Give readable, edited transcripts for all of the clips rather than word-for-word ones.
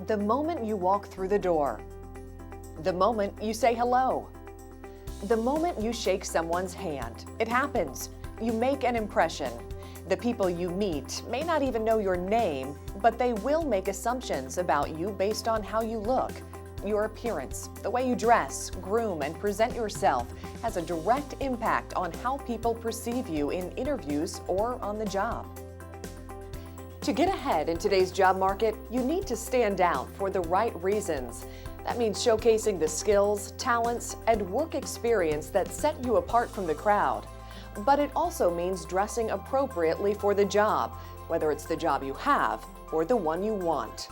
The moment you walk through the door. The moment you say hello. The moment you shake someone's hand. It happens. You make an impression. The people you meet may not even know your name, but they will make assumptions about you based on how you look. Your appearance, the way you dress, groom, and present yourself has a direct impact on how people perceive you in interviews or on the job. To get ahead in today's job market, you need to stand out for the right reasons. That means showcasing the skills, talents, and work experience that set you apart from the crowd. But it also means dressing appropriately for the job, whether it's the job you have or the one you want.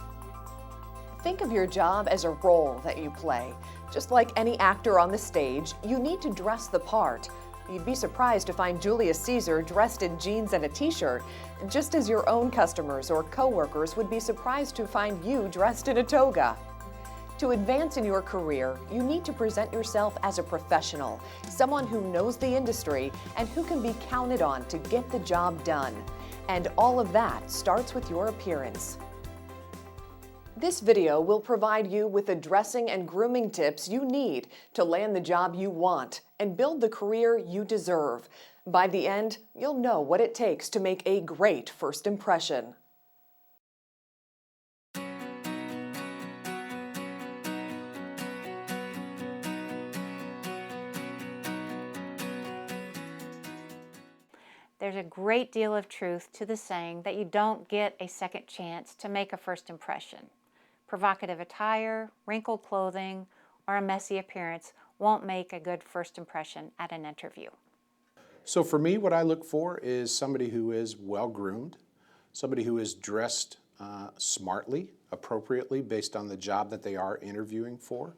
Think of your job as a role that you play. Just like any actor on the stage, you need to dress the part. You'd be surprised to find Julius Caesar dressed in jeans and a t-shirt, just as your own customers or coworkers would be surprised to find you dressed in a toga. To advance in your career, you need to present yourself as a professional, someone who knows the industry and who can be counted on to get the job done. And all of that starts with your appearance. This video will provide you with the dressing and grooming tips you need to land the job you want and build the career you deserve. By the end, you'll know what it takes to make a great first impression. There's a great deal of truth to the saying that you don't get a second chance to make a first impression. Provocative attire, wrinkled clothing, or a messy appearance won't make a good first impression at an interview. So for me, what I look for is somebody who is well-groomed, somebody who is dressed smartly, appropriately, based on the job that they are interviewing for.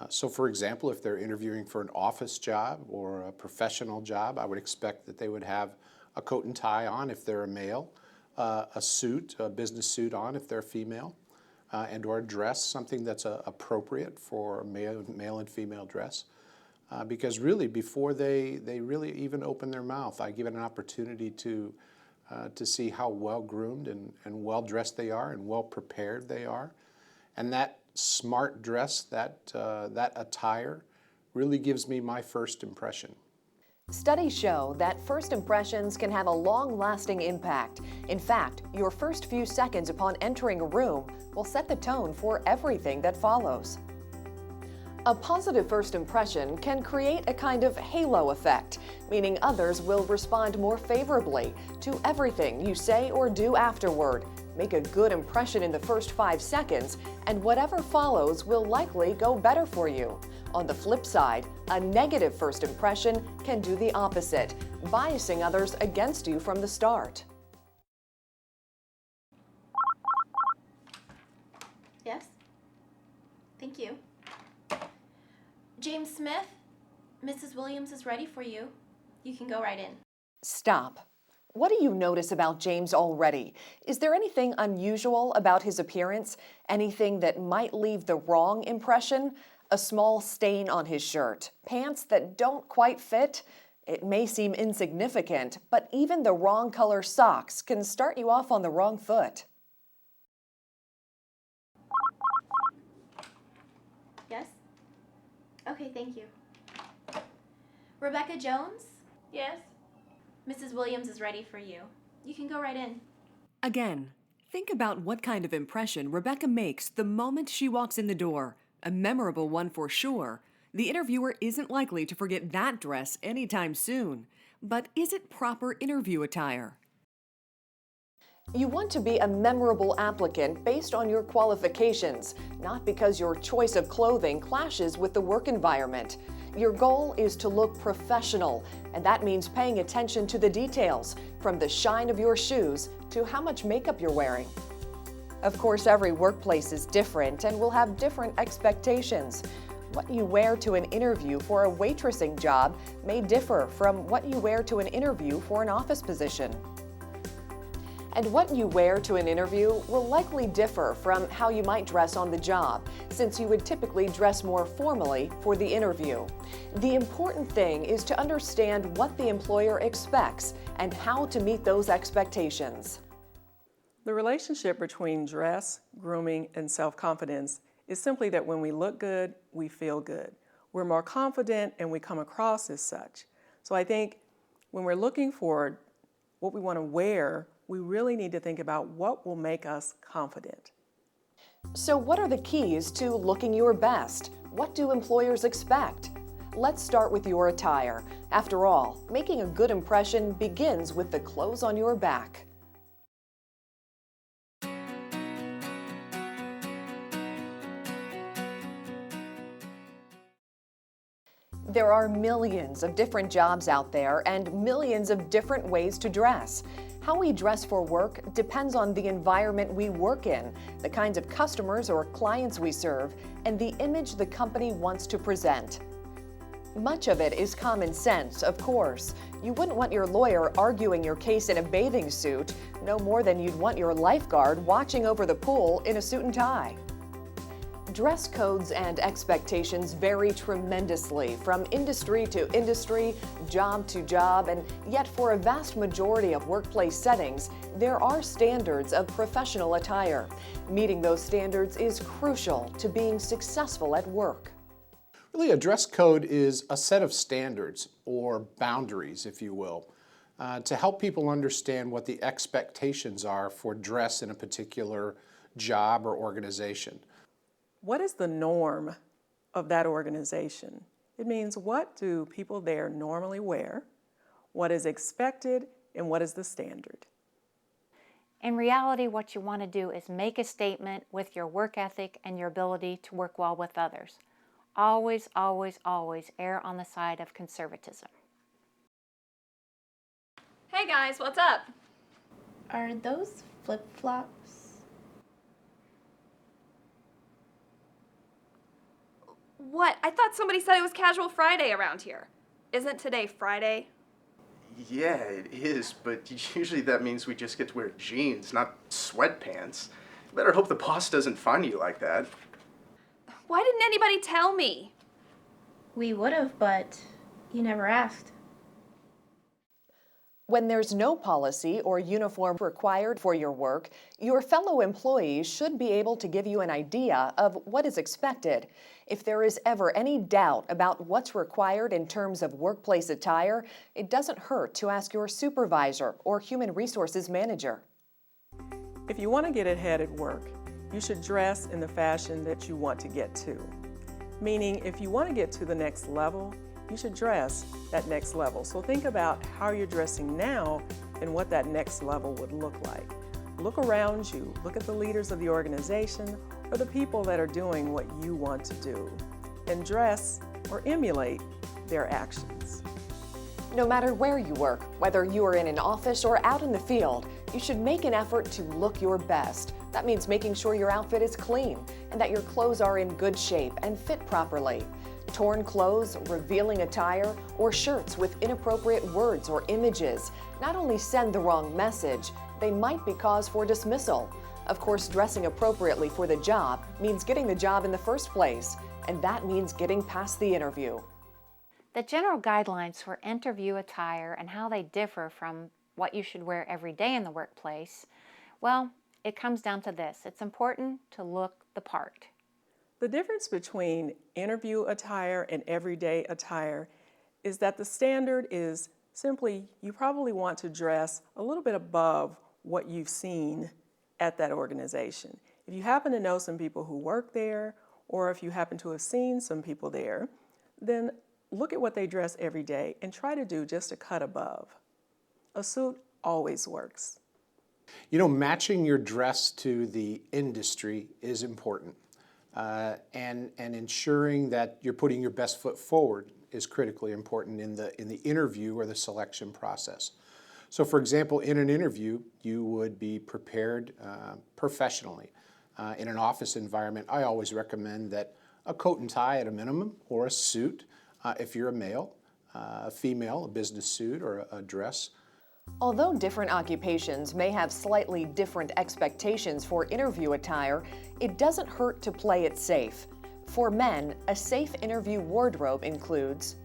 So for example, if they're interviewing for an office job or a professional job, I would expect that they would have a coat and tie on if they're a male, a suit, a business suit on if they're female, and or a dress, something that's appropriate for male and female dress. Because really, before they really even open their mouth, I give it an opportunity to see how well-groomed and well-dressed they are and well-prepared they are. And that smart dress, that attire, really gives me my first impression. Studies show that first impressions can have a long-lasting impact. In fact, your first few seconds upon entering a room will set the tone for everything that follows. A positive first impression can create a kind of halo effect, meaning others will respond more favorably to everything you say or do afterward. Make a good impression in the first 5 seconds, and whatever follows will likely go better for you. On the flip side, a negative first impression can do the opposite, biasing others against you from the start. Yes? Thank you. James Smith, Mrs. Williams is ready for you. You can go right in. Stop. What do you notice about James already? Is there anything unusual about his appearance? Anything that might leave the wrong impression? A small stain on his shirt? Pants that don't quite fit? It may seem insignificant, but even the wrong color socks can start you off on the wrong foot. Yes? Okay, thank you. Rebecca Jones? Yes? Mrs. Williams is ready for you. You can go right in. Again, think about what kind of impression Rebecca makes the moment she walks in the door. A memorable one for sure. The interviewer isn't likely to forget that dress anytime soon. But is it proper interview attire? You want to be a memorable applicant based on your qualifications, not because your choice of clothing clashes with the work environment. Your goal is to look professional, and that means paying attention to the details, from the shine of your shoes to how much makeup you're wearing. Of course, every workplace is different and will have different expectations. What you wear to an interview for a waitressing job may differ from what you wear to an interview for an office position. And what you wear to an interview will likely differ from how you might dress on the job, since you would typically dress more formally for the interview. The important thing is to understand what the employer expects and how to meet those expectations. The relationship between dress, grooming, and self-confidence is simply that when we look good, we feel good. We're more confident and we come across as such. So I think when we're looking for what we want to wear, we really need to think about what will make us confident. So what are the keys to looking your best? What do employers expect? Let's start with your attire. After all, making a good impression begins with the clothes on your back. There are millions of different jobs out there and millions of different ways to dress. How we dress for work depends on the environment we work in, the kinds of customers or clients we serve, and the image the company wants to present. Much of it is common sense, of course. You wouldn't want your lawyer arguing your case in a bathing suit, no more than you'd want your lifeguard watching over the pool in a suit and tie. Dress codes and expectations vary tremendously from industry to industry, job to job, and yet for a vast majority of workplace settings, there are standards of professional attire. Meeting those standards is crucial to being successful at work. Really, a dress code is a set of standards or boundaries, if you will, to help people understand what the expectations are for dress in a particular job or organization. What is the norm of that organization? It means what do people there normally wear, what is expected, and what is the standard. In reality, what you want to do is make a statement with your work ethic and your ability to work well with others. Always, always, always err on the side of conservatism. Hey guys, what's up? Are those flip-flops? What? I thought somebody said it was Casual Friday around here. Isn't today Friday? Yeah, it is, but usually that means we just get to wear jeans, not sweatpants. Better hope the boss doesn't find you like that. Why didn't anybody tell me? We would have, but you never asked. When there's no policy or uniform required for your work, your fellow employees should be able to give you an idea of what is expected. If there is ever any doubt about what's required in terms of workplace attire, it doesn't hurt to ask your supervisor or human resources manager. If you want to get ahead at work, you should dress in the fashion that you want to get to. Meaning, if you want to get to the next level, you should dress that next level. So think about how you're dressing now and what that next level would look like. Look around you, look at the leaders of the organization or the people that are doing what you want to do, and dress or emulate their actions. No matter where you work, whether you are in an office or out in the field, you should make an effort to look your best. That means making sure your outfit is clean and that your clothes are in good shape and fit properly. Torn clothes, revealing attire, or shirts with inappropriate words or images not only send the wrong message, they might be cause for dismissal. Of course, dressing appropriately for the job means getting the job in the first place, and that means getting past the interview. The general guidelines for interview attire and how they differ from what you should wear every day in the workplace, well, it comes down to this. It's important to look the part. The difference between interview attire and everyday attire is that the standard is simply you probably want to dress a little bit above what you've seen at that organization. If you happen to know some people who work there, or if you happen to have seen some people there, then look at what they dress every day and try to do just a cut above. A suit always works. You know, matching your dress to the industry is important. And ensuring that you're putting your best foot forward is critically important in the interview or the selection process. So for example, in an interview, you would be prepared professionally. In an office environment, I always recommend that a coat and tie at a minimum, or a suit if you're a male, a female, a business suit or a dress. Although different occupations may have slightly different expectations for interview attire, it doesn't hurt to play it safe. For men, a safe interview wardrobe includes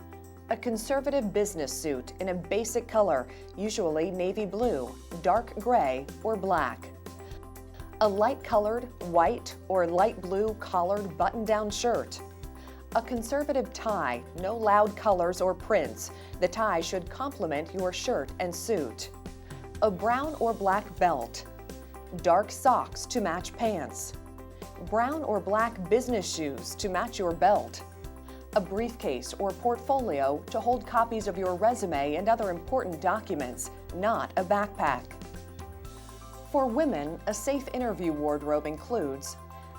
a conservative business suit in a basic color, usually navy blue, dark gray, or black. A light-colored, white, or light blue collared button-down shirt. A conservative tie, no loud colors or prints. The tie should complement your shirt and suit. A brown or black belt. Dark socks to match pants. Brown or black business shoes to match your belt. A briefcase or portfolio to hold copies of your resume and other important documents, not a backpack. For women, a safe interview wardrobe includes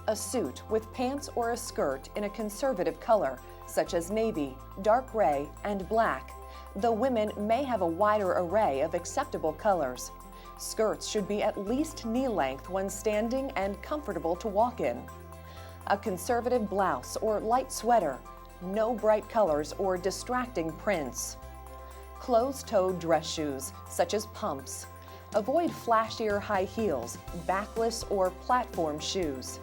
a suit with pants or a skirt in a conservative color, such as navy, dark gray, and black, though women may have a wider array of acceptable colors. Skirts should be at least knee length when standing and comfortable to walk in. A conservative blouse or light sweater, no bright colors or distracting prints. Closed-toed dress shoes, such as pumps. Avoid flashier high heels, backless or platform shoes.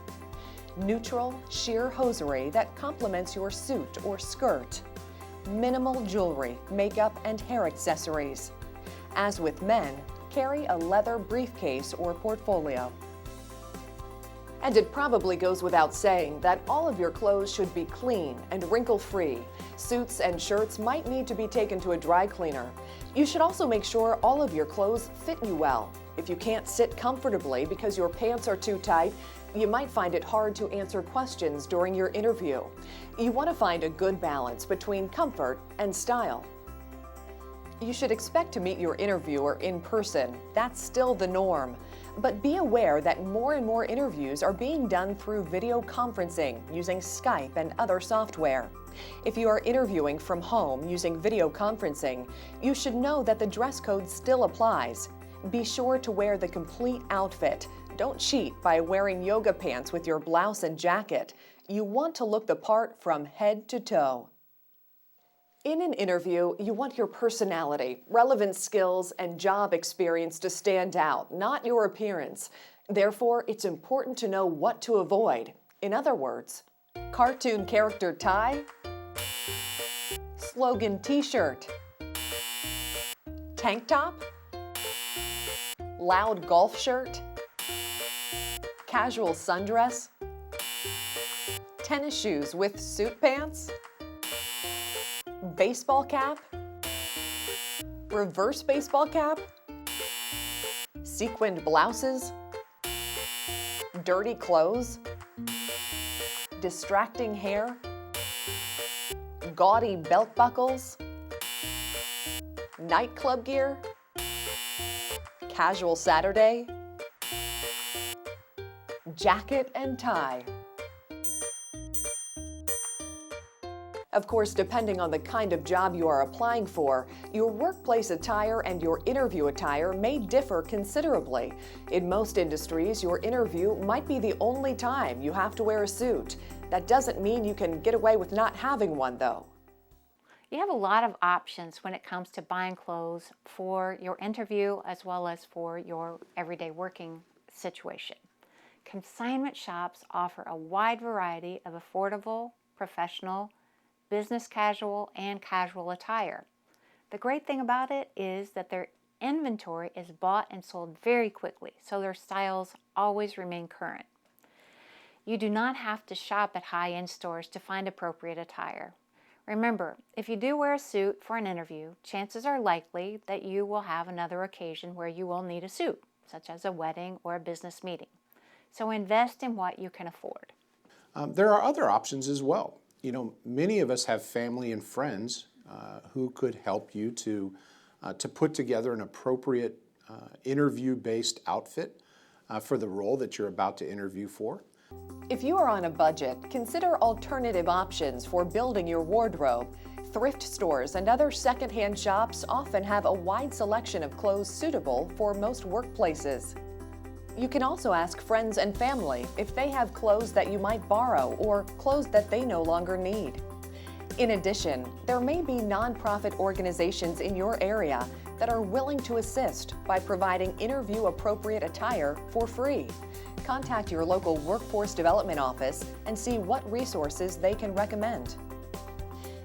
Neutral, sheer hosiery that complements your suit or skirt. Minimal jewelry, makeup, and hair accessories. As with men, carry a leather briefcase or portfolio. And it probably goes without saying that all of your clothes should be clean and wrinkle-free. Suits and shirts might need to be taken to a dry cleaner. You should also make sure all of your clothes fit you well. If you can't sit comfortably because your pants are too tight, you might find it hard to answer questions during your interview. You want to find a good balance between comfort and style. You should expect to meet your interviewer in person. That's still the norm. But be aware that more and more interviews are being done through video conferencing using Skype and other software. If you are interviewing from home using video conferencing, you should know that the dress code still applies. Be sure to wear the complete outfit. Don't cheat by wearing yoga pants with your blouse and jacket. You want to look the part from head to toe. In an interview, you want your personality, relevant skills, and job experience to stand out, not your appearance. Therefore, it's important to know what to avoid. In other words, cartoon character tie, slogan t-shirt, tank top, loud golf shirt, casual sundress, tennis shoes with suit pants, baseball cap, reverse baseball cap, sequined blouses, dirty clothes, distracting hair, gaudy belt buckles, nightclub gear, casual Saturday, jacket and tie. Of course, depending on the kind of job you are applying for, your workplace attire and your interview attire may differ considerably. In most industries, your interview might be the only time you have to wear a suit. That doesn't mean you can get away with not having one, though. You have a lot of options when it comes to buying clothes for your interview as well as for your everyday working situation. Consignment shops offer a wide variety of affordable, professional, business casual, and casual attire. The great thing about it is that their inventory is bought and sold very quickly, so their styles always remain current. You do not have to shop at high-end stores to find appropriate attire. Remember, if you do wear a suit for an interview, chances are likely that you will have another occasion where you will need a suit, such as a wedding or a business meeting. So invest in what you can afford. There are other options as well. You know, many of us have family and friends who could help you to put together an appropriate interview-based outfit for the role that you're about to interview for. If you are on a budget, consider alternative options for building your wardrobe. Thrift stores and other secondhand shops often have a wide selection of clothes suitable for most workplaces. You can also ask friends and family if they have clothes that you might borrow or clothes that they no longer need. In addition, there may be nonprofit organizations in your area that are willing to assist by providing interview-appropriate attire for free. Contact your local workforce development office and see what resources they can recommend.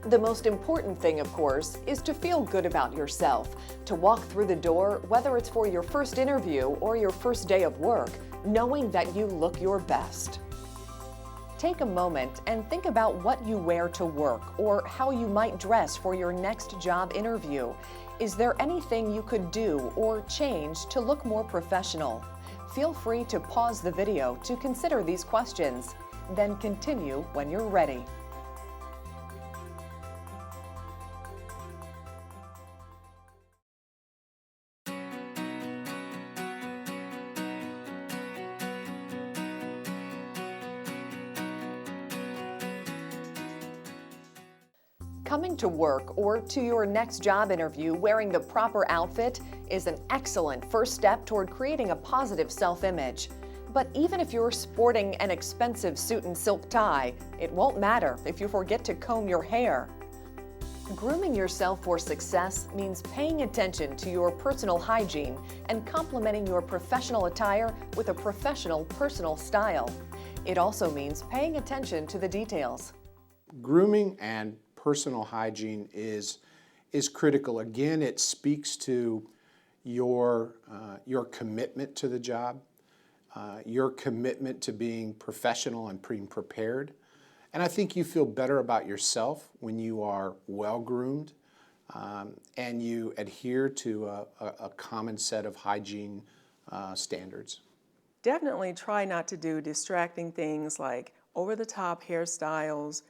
The most important thing, of course, is to feel good about yourself, to walk through the door, whether it's for your first interview or your first day of work, knowing that you look your best. Take a moment and think about what you wear to work or how you might dress for your next job interview. Is there anything you could do or change to look more professional? Feel free to pause the video to consider these questions, then continue when you're ready. Coming to work or to your next job interview wearing the proper outfit is an excellent first step toward creating a positive self-image. But even if you're sporting an expensive suit and silk tie, it won't matter if you forget to comb your hair. Grooming yourself for success means paying attention to your personal hygiene and complementing your professional attire with a professional personal style. It also means paying attention to the details. Grooming and personal hygiene is critical. Again, it speaks to your commitment to the job, your commitment to being professional and being prepared. And I think you feel better about yourself when you are well groomed and you adhere to a common set of hygiene standards. Definitely try not to do distracting things like over-the-top hairstyles,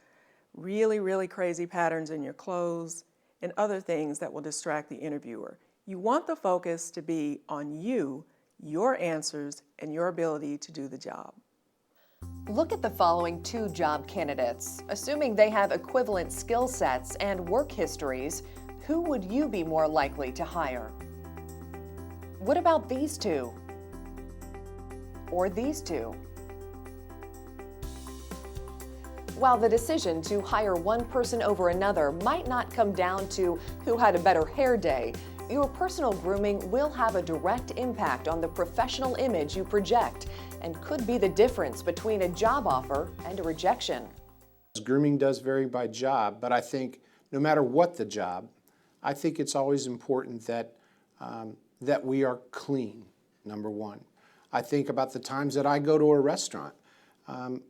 really crazy patterns in your clothes, and other things that will distract the interviewer. You want the focus to be on you, your answers, and your ability to do the job. Look at the following 2 job candidates. Assuming they have equivalent skill sets and work histories, who would you be more likely to hire? What about these 2? Or these 2? While the decision to hire one person over another might not come down to who had a better hair day, your personal grooming will have a direct impact on the professional image you project and could be the difference between a job offer and a rejection. Grooming does vary by job, but I think no matter what the job, I think it's always important that we are clean, number one. I think about the times that I go to a restaurant.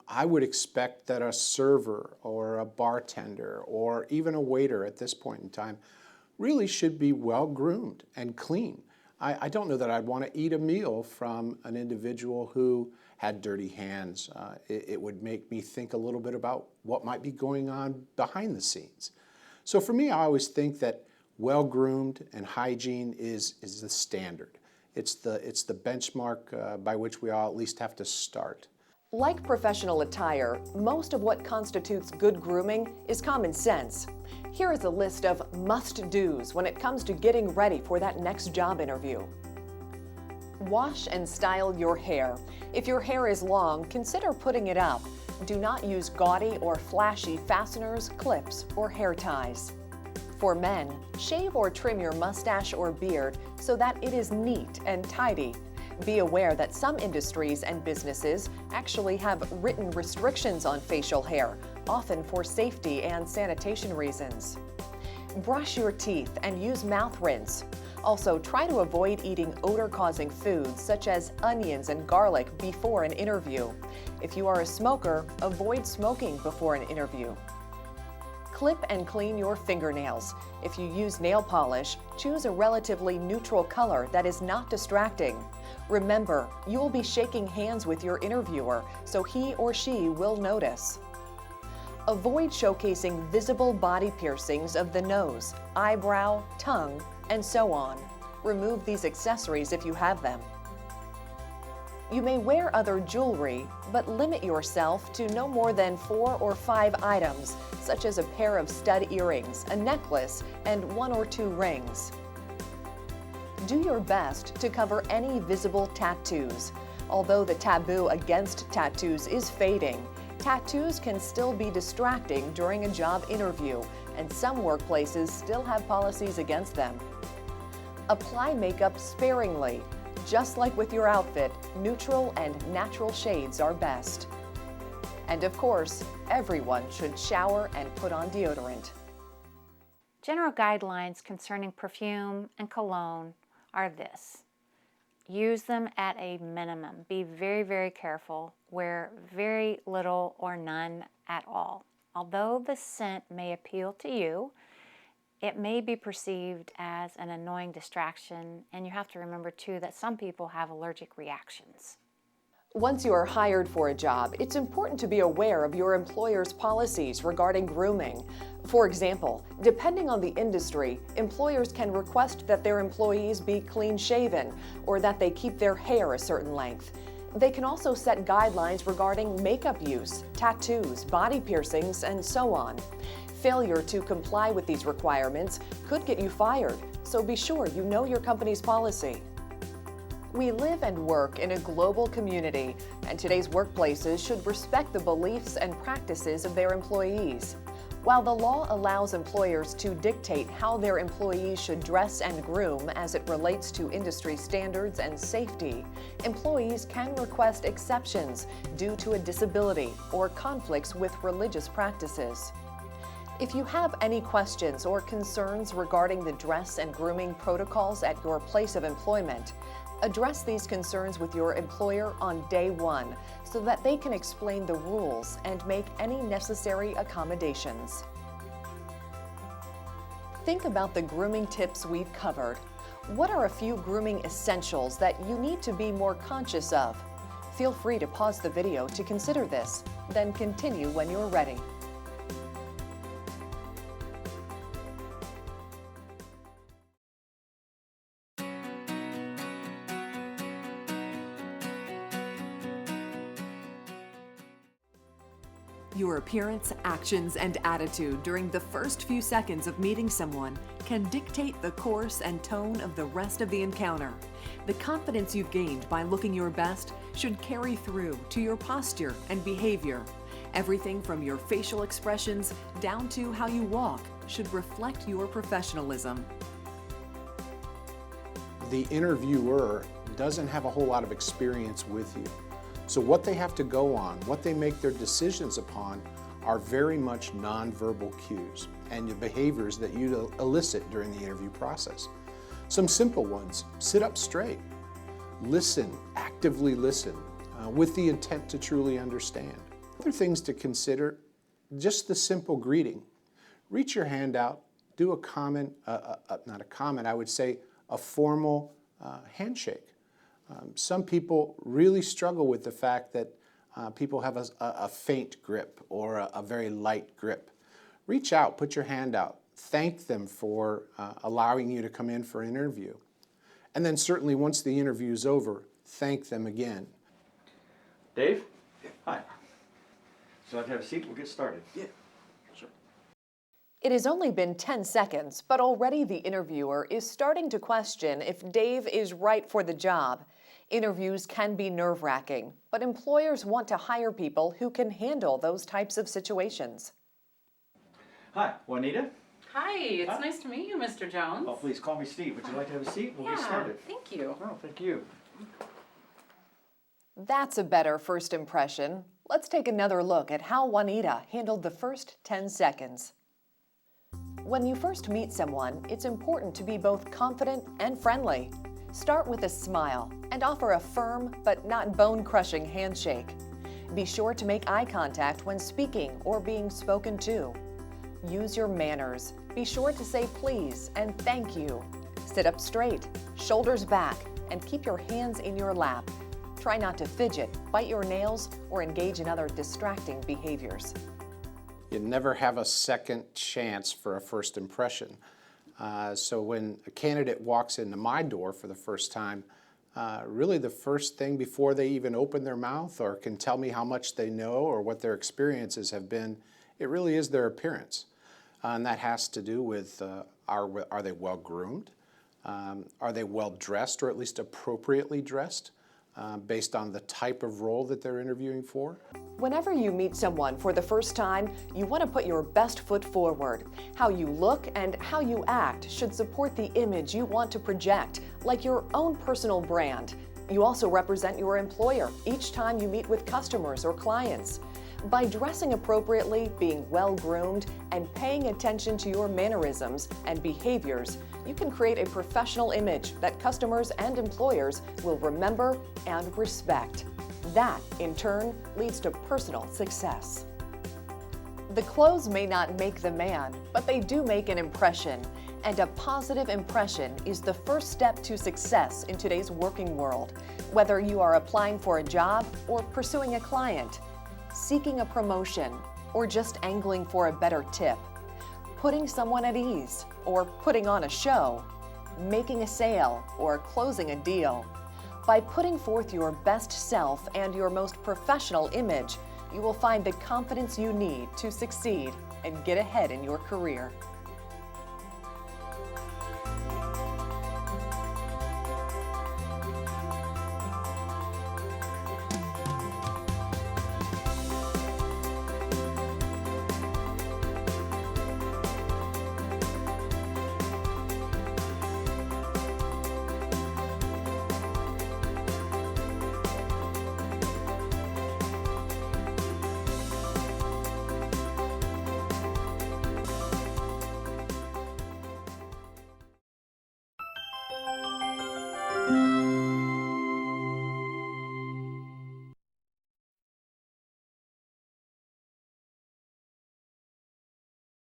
I would expect that a server or a bartender or even a waiter at this point in time really should be well groomed and clean. I don't know that I'd want to eat a meal from an individual who had dirty hands. It would make me think a little bit about what might be going on behind the scenes. So for me, I always think that well groomed and hygiene is the standard. It's the benchmark by which we all at least have to start. Like professional attire, most of what constitutes good grooming is common sense. Here is a list of must-dos when it comes to getting ready for that next job interview. Wash and style your hair. If your hair is long, consider putting it up. Do not use gaudy or flashy fasteners, clips, or hair ties. For men, shave or trim your mustache or beard so that it is neat and tidy. Be aware that some industries and businesses actually have written restrictions on facial hair, often for safety and sanitation reasons. Brush your teeth and use mouth rinse. Also, try to avoid eating odor-causing foods such as onions and garlic before an interview. If you are a smoker, avoid smoking before an interview. Clip and clean your fingernails. If you use nail polish, choose a relatively neutral color that is not distracting. Remember, you will be shaking hands with your interviewer, so he or she will notice. Avoid showcasing visible body piercings of the nose, eyebrow, tongue, and so on. Remove these accessories if you have them. You may wear other jewelry, but limit yourself to no more than 4 or 5 items, such as a pair of stud earrings, a necklace, and 1 or 2 rings. Do your best to cover any visible tattoos. Although the taboo against tattoos is fading, tattoos can still be distracting during a job interview, and some workplaces still have policies against them. Apply makeup sparingly. Just like with your outfit, neutral and natural shades are best. And of course, everyone should shower and put on deodorant. General guidelines concerning perfume and cologne are this. Use them at a minimum. Be very, very careful. Wear very little or none at all. Although the scent may appeal to you, it may be perceived as an annoying distraction, and you have to remember too that some people have allergic reactions. Once you are hired for a job, it's important to be aware of your employer's policies regarding grooming. For example, depending on the industry, employers can request that their employees be clean-shaven or that they keep their hair a certain length. They can also set guidelines regarding makeup use, tattoos, body piercings, and so on. Failure to comply with these requirements could get you fired, so be sure you know your company's policy. We live and work in a global community, and today's workplaces should respect the beliefs and practices of their employees. While the law allows employers to dictate how their employees should dress and groom as it relates to industry standards and safety, employees can request exceptions due to a disability or conflicts with religious practices. If you have any questions or concerns regarding the dress and grooming protocols at your place of employment, address these concerns with your employer on day one so that they can explain the rules and make any necessary accommodations. Think about the grooming tips we've covered. What are a few grooming essentials that you need to be more conscious of? Feel free to pause the video to consider this, then continue when you're ready. Your appearance, actions, and attitude during the first few seconds of meeting someone can dictate the course and tone of the rest of the encounter. The confidence you've gained by looking your best should carry through to your posture and behavior. Everything from your facial expressions down to how you walk should reflect your professionalism. The interviewer doesn't have a whole lot of experience with you. So what they have to go on, what they make their decisions upon, are very much nonverbal cues and the behaviors that you elicit during the interview process. Some simple ones: sit up straight, listen, actively listen, with the intent to truly understand. Other things to consider: just the simple greeting. Reach your hand out, do a common, not a common, I would say a formal handshake. Some people really struggle with the fact that people have a faint grip or a very light grip. Reach out, put your hand out, thank them for allowing you to come in for an interview. And then certainly once the interview is over, thank them again. Dave? Hi. So I'd like to have a seat, we'll get started. Yeah, sure. It has only been 10 seconds, but already the interviewer is starting to question if Dave is right for the job. Interviews can be nerve-wracking, but employers want to hire people who can handle those types of situations. Hi, Juanita? Hi, it's nice to meet you, Mr. Jones. Oh, please call me Steve. Would you like to have a seat? We'll get Yeah, started. thank you. Oh, thank you. That's a better first impression. Let's take another look at how Juanita handled the first 10 seconds. When you first meet someone, it's important to be both confident and friendly. Start with a smile and offer a firm but not bone-crushing handshake. Be sure to make eye contact when speaking or being spoken to. Use your manners. Be sure to say please and thank you. Sit up straight, shoulders back, and keep your hands in your lap. Try not to fidget, bite your nails, or engage in other distracting behaviors. You never have a second chance for a first impression. So when a candidate walks into my door for the first time, really the first thing before they even open their mouth or can tell me how much they know or what their experiences have been, it really is their appearance. And that has to do with are they well groomed? Are they well dressed or at least appropriately dressed based on the type of role that they're interviewing for? Whenever you meet someone for the first time, you want to put your best foot forward. How you look and how you act should support the image you want to project, like your own personal brand. You also represent your employer each time you meet with customers or clients. By dressing appropriately, being well-groomed, and paying attention to your mannerisms and behaviors, you can create a professional image that customers and employers will remember and respect. That, in turn, leads to personal success. The clothes may not make the man, but they do make an impression. And a positive impression is the first step to success in today's working world. Whether you are applying for a job or pursuing a client, seeking a promotion, or just angling for a better tip, putting someone at ease or putting on a show, making a sale or closing a deal. By putting forth your best self and your most professional image, you will find the confidence you need to succeed and get ahead in your career.